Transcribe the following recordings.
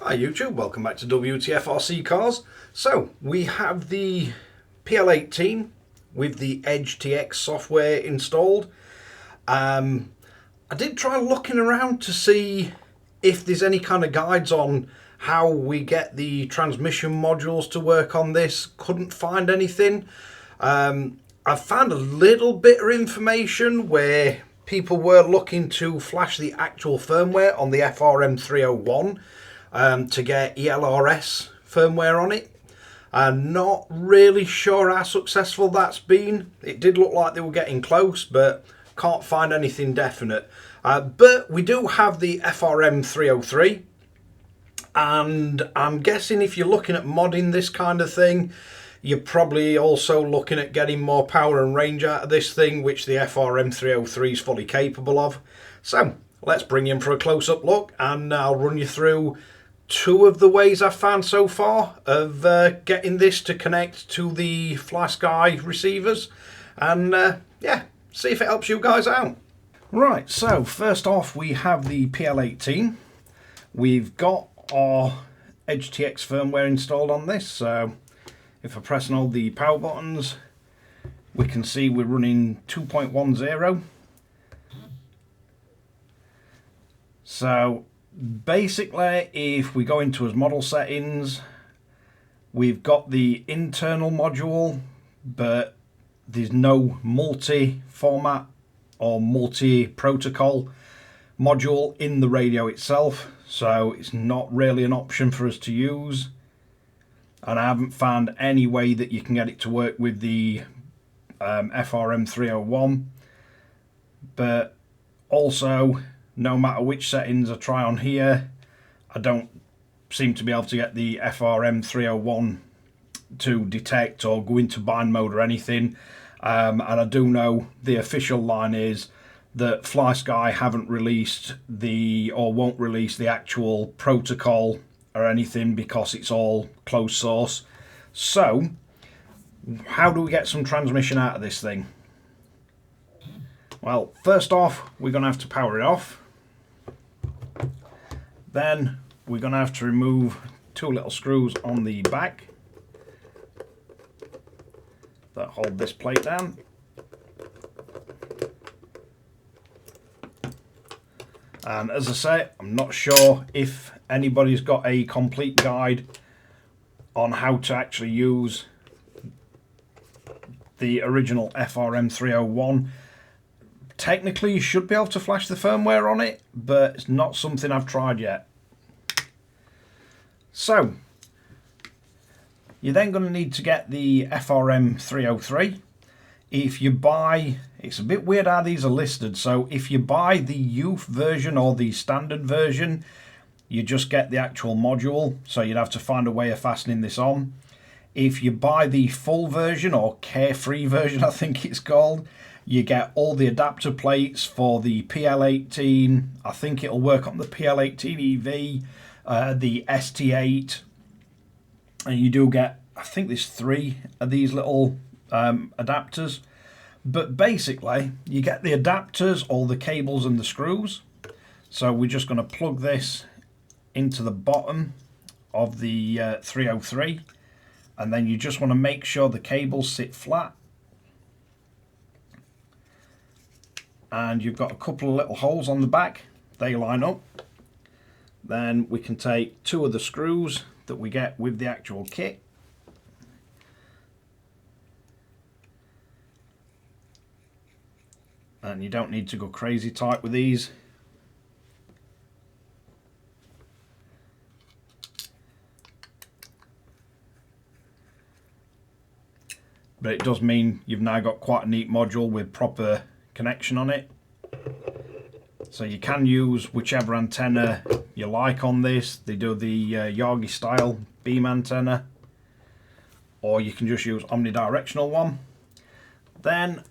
Hi YouTube, welcome back to Wtf Rc Cars. So we have the PL18 with the Edge TX software installed. I did try looking around to see if there's any kind of guides on how we get the transmission modules to work on this. Couldn't find anything. I found a little bit of information where people were looking to flash the actual firmware on the FRM301 to get ELRS firmware on it. I'm not really sure how successful that's been. It did look like they were getting close, but can't find anything definite. But we do have the FRM303, and I'm guessing if you're looking at modding this kind of thing, you're probably also looking at getting more power and range out of this thing, which the FRM303 is fully capable of. So let's bring you in for a close-up look, and I'll run you through two of the ways I've found so far of getting this to connect to the FLYSKY receivers, and yeah, see if it helps you guys out. Right, so first off we have the PL18. We've got our Edge TX firmware installed on this, so if I press and hold the power buttons, we can see we're running 2.10. So basically, if we go into his model settings, we've got the internal module, but there's no multi-format or multi-protocol module in the radio itself, so it's not really an option for us to use. And I haven't found any way that you can get it to work with the FRM301. But also, no matter which settings I try on here, I don't seem to be able to get the FRM301 to detect or go into bind mode or anything. And I do know the official line is that FLYSKY haven't released or won't release the actual protocol or anything because it's all closed source. So how do we get some transmission out of this thing? Well, first off, we're going to have to power it off. Then we're going to have to remove two little screws on the back that hold this plate down. And as I say, I'm not sure if anybody's got a complete guide on how to actually use the original FRM301. Technically you should be able to flash the firmware on it, but it's not something I've tried yet. So you're then going to need to get the FRM303. If you buy, it's a bit weird how these are listed, so if you buy the youth version or the standard version, you just get the actual module, so you'd have to find a way of fastening this on. If you buy the full version, or carefree version I think it's called, you get all the adapter plates for the PL18. I think it'll work on the PL18 EV, the ST8, and you do get, I think there's 3 of these little adapters. But basically you get the adapters, all the cables and the screws. So we're just going to plug this into the bottom of the 303, and then you just want to make sure the cables sit flat, and you've got a couple of little holes on the back, they line up. Then we can take 2 of the screws that we get with the actual kit, and you don't need to go crazy tight with these. But it does mean you've now got quite a neat module with proper connection on it. So you can use whichever antenna you like on this. They do the Yagi style beam antenna, or you can just use omnidirectional one. Then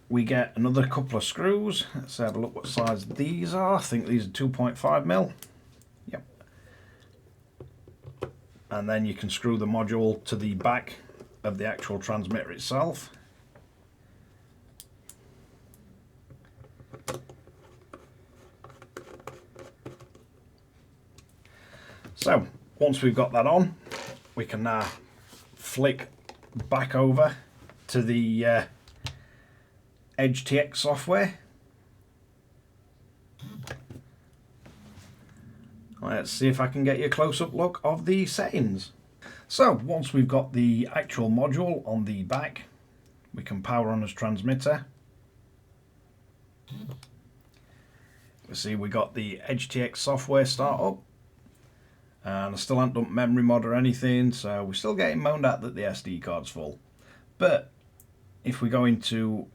we get another couple of screws. Let's have a look what size these are. I think these are 2.5mm. Yep. And then you can screw the module to the back of the actual transmitter itself. So once we've got that on, we can now flick back over to the Edge TX software. Let's see if I can get you a close-up look of the settings. So once we've got the actual module on the back, we can power on as transmitter. We see we got the Edge TX software start up, and I still haven't done memory mod or anything, so we're still getting moaned at that the SD card's full. But if we go into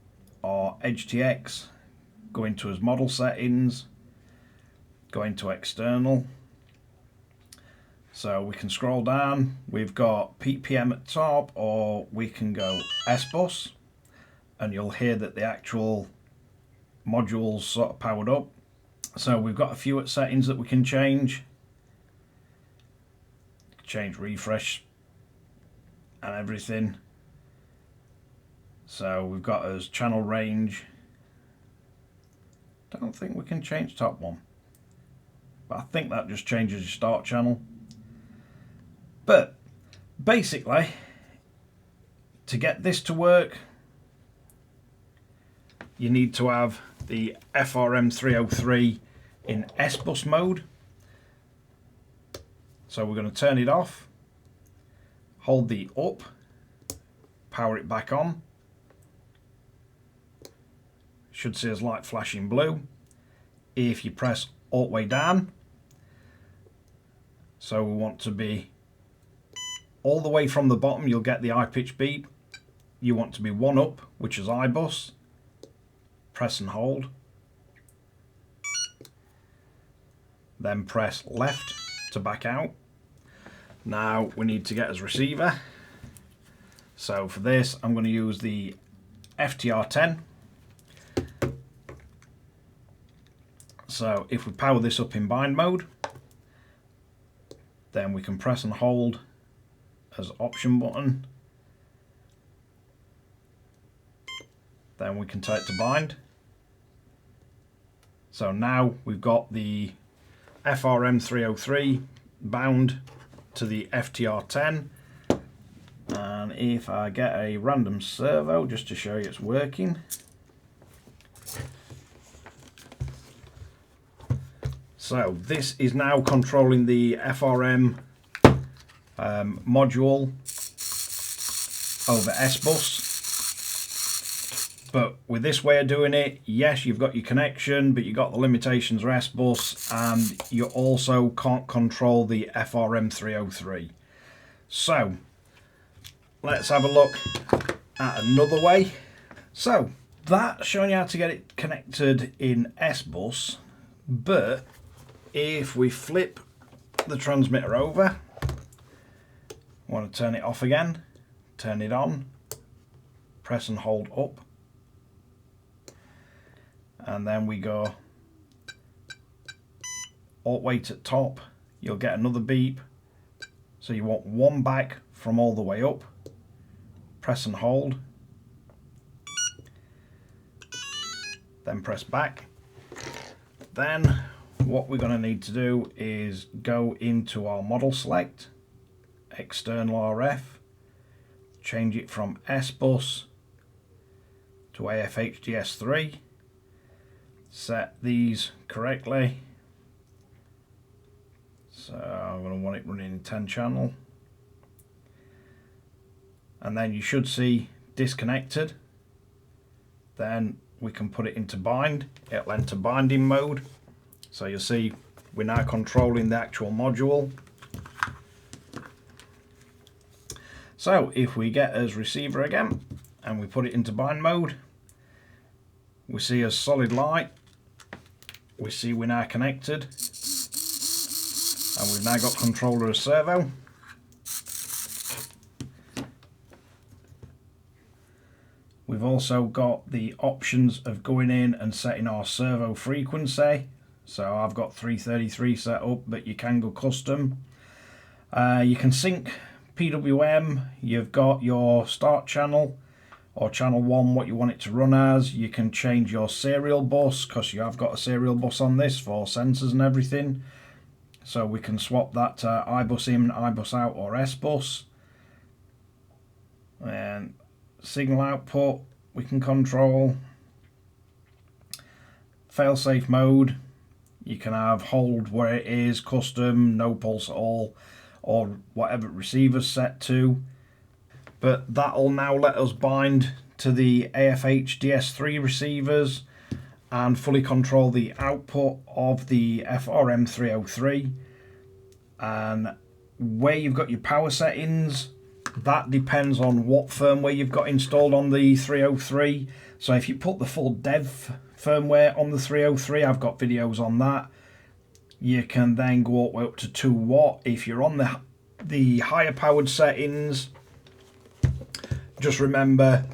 our Edge TX, go into his model settings, go into external, so we can scroll down. We've got PPM at top, or we can go S-Bus, and you'll hear that the actual module's sort of powered up. So we've got a few settings that we can change. Change refresh and everything. So we've got as channel range. Don't think we can change top one, but I think that just changes your start channel. But basically, to get this to work, you need to have the FRM303 in S-Bus mode. So we're going to turn it off, hold the up, power it back on. Should see as light flashing blue. If you press alt way down, so we want to be all the way from the bottom, you'll get the high pitch beep. You want to be one up, which is iBus. Press and hold. Then press left to back out. Now we need to get as receiver. So for this, I'm going to use the FTR10. So if we power this up in bind mode, then we can press and hold as option button. Then we can take it to bind. So now we've got the FRM303 bound to the FTR10. And if I get a random servo just to show you it's working. So this is now controlling the FRM module over S-Bus. But with this way of doing it, yes, you've got your connection, but you've got the limitations of S-Bus, and you also can't control the FRM303. So let's have a look at another way. So that's showing you how to get it connected in S-Bus, but if we flip the transmitter over, I want to turn it off again, turn it on, press and hold up, and then we go alt weight at top, you'll get another beep. So you want one back from all the way up, press and hold, then press back. Then what we're going to need to do is go into our model select, external RF, change it from S-Bus to AFHDS3, set these correctly. So I'm going to want it running in 10 channel, and then you should see disconnected. Then we can put it into bind, it'll enter binding mode. So you'll see we're now controlling the actual module. So if we get as receiver again and we put it into bind mode, we see a solid light, we see we're now connected, and we've now got control of the servo. We've also got the options of going in and setting our servo frequency. So I've got 333 set up, but you can go custom. You can sync PWM, you've got your start channel or channel 1, what you want it to run as. You can change your serial bus, because you have got a serial bus on this for sensors and everything. So we can swap that to iBus in, iBus out, or S-Bus. And signal output we can control. Failsafe mode, you can have hold where it is, custom, no pulse at all, or whatever receiver's set to. But that'll now let us bind to the AFHDS3 receivers and fully control the output of the FRM303. And where you've got your power settings, that depends on what firmware you've got installed on the 303. So if you put the full dev firmware on the 303, I've got videos on that, you can then go all the way up to 2 watt. If you're on the higher powered settings, just remember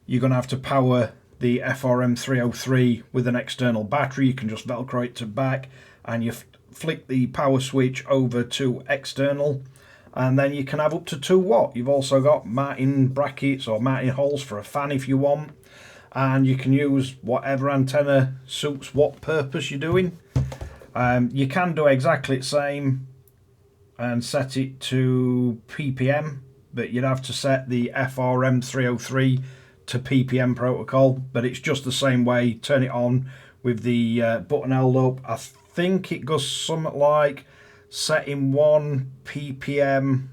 you're going to have to power the FRM303 with an external battery. You can just velcro it to back and you flick the power switch over to external, and then you can have up to 2 watt. You've also got mounting brackets or mounting holes for a fan if you want, and you can use whatever antenna suits what purpose you're doing. You can do exactly the same and set it to PPM, but you'd have to set the FRM303 to PPM protocol, but it's just the same way. Turn it on with the button held up. I think it goes something like setting 1 PPM,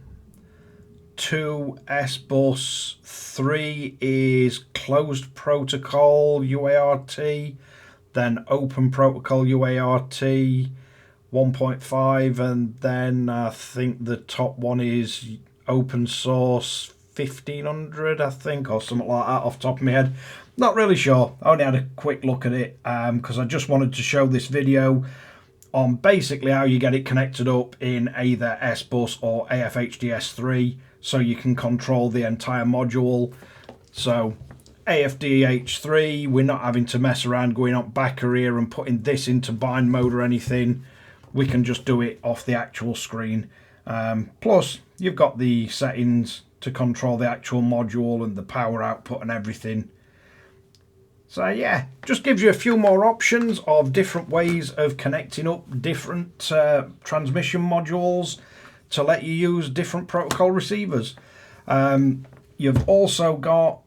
2 S-Bus, 3 is closed protocol UART, then open protocol UART 1.5, and then I think the top one is open source 1500, I think, or something like that off the top of my head. Not really sure. I only had a quick look at it because I just wanted to show this video on basically how you get it connected up in either S-Bus or AFHDS3 so you can control the entire module. So AFHDS3, we're not having to mess around going up back here and putting this into bind mode or anything. We can just do it off the actual screen. Plus you've got the settings to control the actual module and the power output and everything. So yeah, just gives you a few more options of different ways of connecting up different transmission modules to let you use different protocol receivers. You've also got,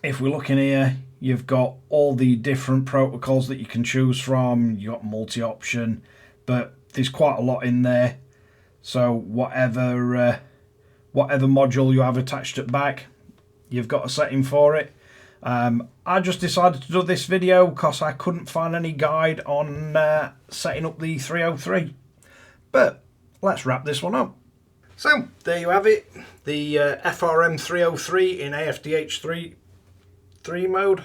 if we're looking here, you've got all the different protocols that you can choose from. You've got multi-option, but there's quite a lot in there. So whatever module you have attached at back, you've got a setting for it. I just decided to do this video because I couldn't find any guide on setting up the 303. But let's wrap this one up. So there you have it, the FRM303 in AFHDS3 mode.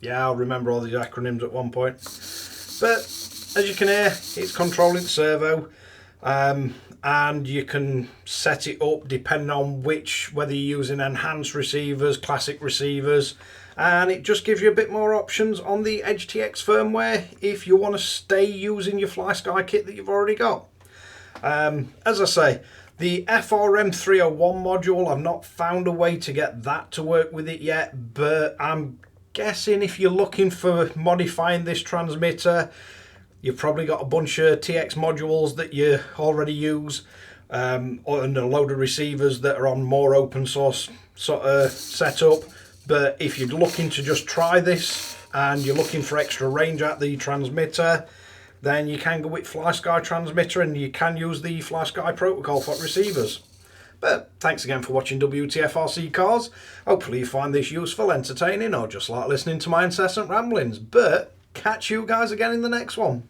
Yeah, I'll remember all the acronyms at one point. But as you can hear, it's controlling servo, and you can set it up depending on whether you're using enhanced receivers, classic receivers, and it just gives you a bit more options on the Edge TX firmware if you want to stay using your FlySky kit that you've already got. As I say, the FRM301 module, I've not found a way to get that to work with it yet, but I'm guessing if you're looking for modifying this transmitter, you've probably got a bunch of TX modules that you already use, and a load of receivers that are on more open source sort of setup. But if you're looking to just try this and you're looking for extra range at the transmitter, then you can go with FlySky transmitter and you can use the FlySky protocol for receivers. But thanks again for watching Wtf Rc Cars. Hopefully you find this useful, entertaining, or just like listening to my incessant ramblings. But catch you guys again in the next one.